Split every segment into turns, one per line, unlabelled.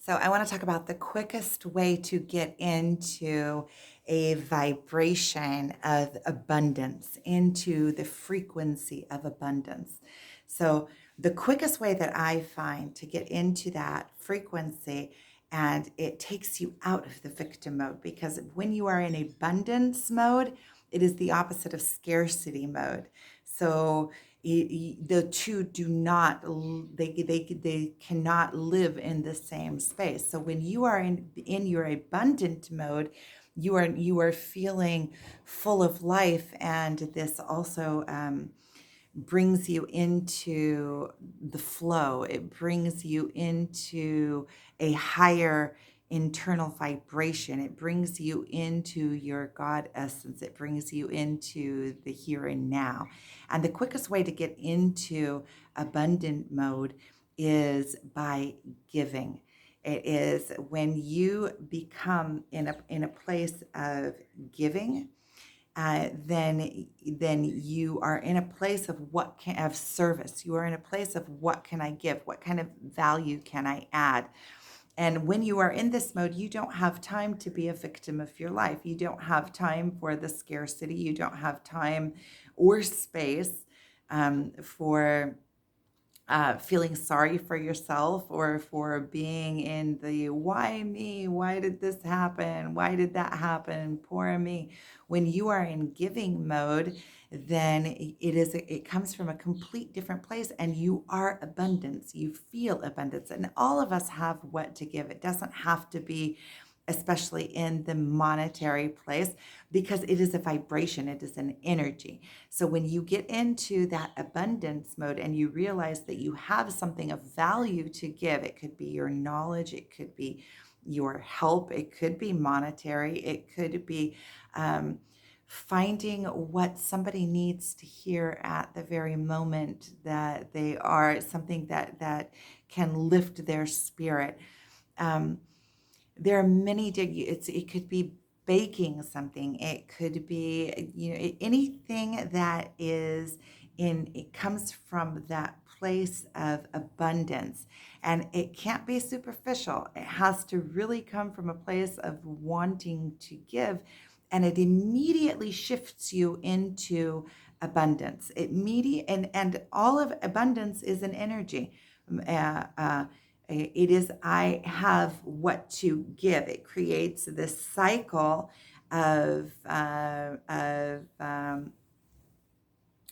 So, I want to talk about the quickest way to get into a vibration of abundance, into the frequency of abundance. So, the quickest way that I find to get into that frequency, and it takes you out of the victim mode, because when you are in abundance mode, it is the opposite of scarcity mode. So, the two do not they cannot live in the same space. So when you are in your abundant mode, you are feeling full of life, and this also brings you into the flow. It brings you into a higher internal vibration. It brings you into your God essence. It brings you into the here and now. And the quickest way to get into abundant mode is by giving. It is when you become in a place of giving, then you are in a place of of service. You are in a place of what can I give? What kind of value can I add? And when you are in this mode, you don't have time to be a victim of your life. You don't have time for the scarcity. You don't have time or space for feeling sorry for yourself, or for being in the why me? Why did this happen? Why did that happen? Poor me. When you are in giving mode, then it comes from a complete different place, and you are abundance. You feel abundance, and all of us have what to give. It doesn't have to be, especially in the monetary place, because it is a vibration, it is an energy. So when you get into that abundance mode and you realize that you have something of value to give, it could be your knowledge, it could be your help, it could be monetary, it could be um, finding what somebody needs to hear at the very moment that they are, something that can lift their spirit. Um, there are many it could be baking something, it could be anything that is in it comes from that place of abundance, and it can't be superficial. It has to really come from a place of wanting to give, and it immediately shifts you into abundance. And all of abundance is an energy. It is, I have what to give. It creates this cycle of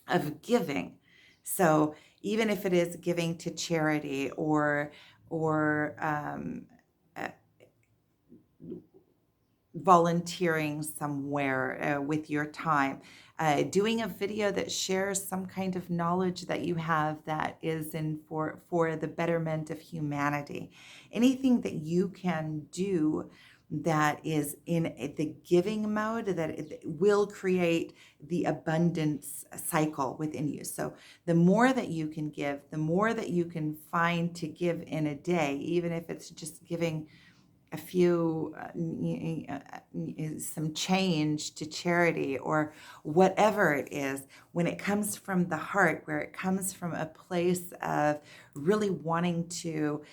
of giving. So even if it is giving to charity, or uh, volunteering somewhere with your time, doing a video that shares some kind of knowledge that you have that is in for the betterment of humanity. Anything that you can do that is in the giving mode, that it will create the abundance cycle within you. So the more that you can give, the more that you can find to give in a day, even if it's just giving a few some change to charity, or whatever it is. When it comes from the heart, where it comes from a place of really wanting to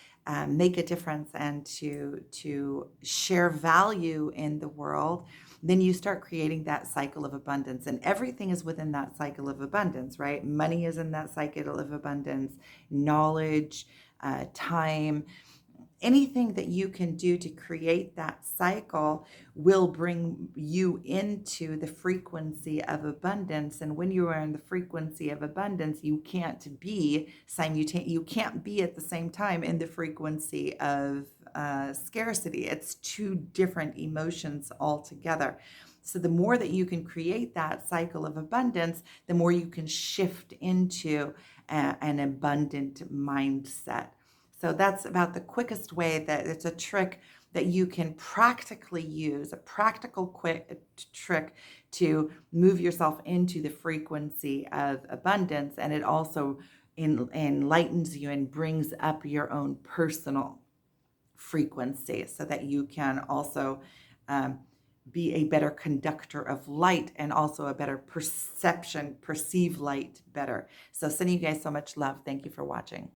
make a difference, and to share value in the world, then you start creating that cycle of abundance, and everything is within that cycle of abundance, right? Money is in that cycle of abundance, knowledge, time. Anything that you can do to create that cycle will bring you into the frequency of abundance. And when you are in the frequency of abundance, you can't be you can't be at the same time in the frequency of scarcity. It's two different emotions altogether. So the more that you can create that cycle of abundance, the more you can shift into an abundant mindset. So that's about the quickest way, that it's a trick that you can practically use, a practical quick trick to move yourself into the frequency of abundance. And it also enlightens you and brings up your own personal frequency, so that you can also um, be a better conductor of light, and also a better perceive light better. So sending you guys so much love. Thank you for watching.